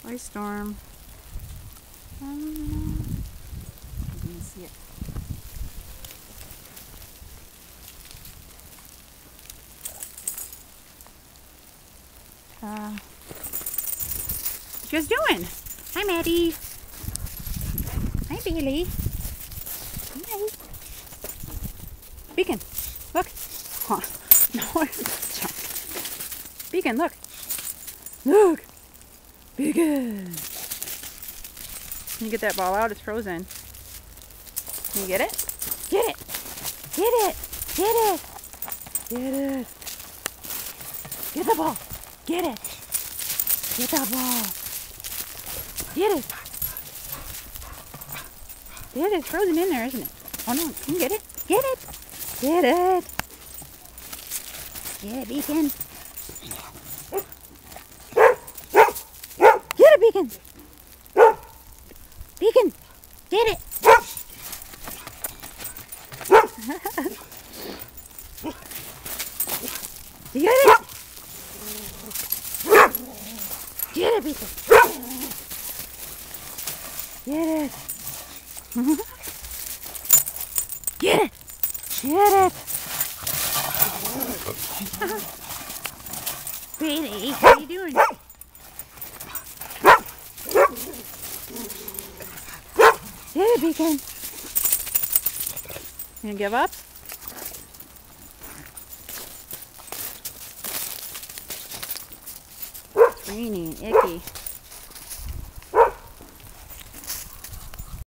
Ice storm. I didn't see it. What you guys doing? Hi, Maddie. Hi, Bailey. Hi. Beacon, look. Huh. No, Beacon, look. Look. Beacon. Can you get that ball out? It's frozen. Can you get it? Get it. Get it. Get it. Get it. Get the ball. Get it. Get that ball. Get it. Get it. It's frozen in there, isn't it? Oh no. Can you get it? Get it. Get it. Get it, Beacon. Get it, Beacon. Beacon. Get it. You get it? Get it, Beacon. Get it. Get it. Get it. Bailey, what are you doing? Get it, Beacon. You gonna give up? It's raining, icky.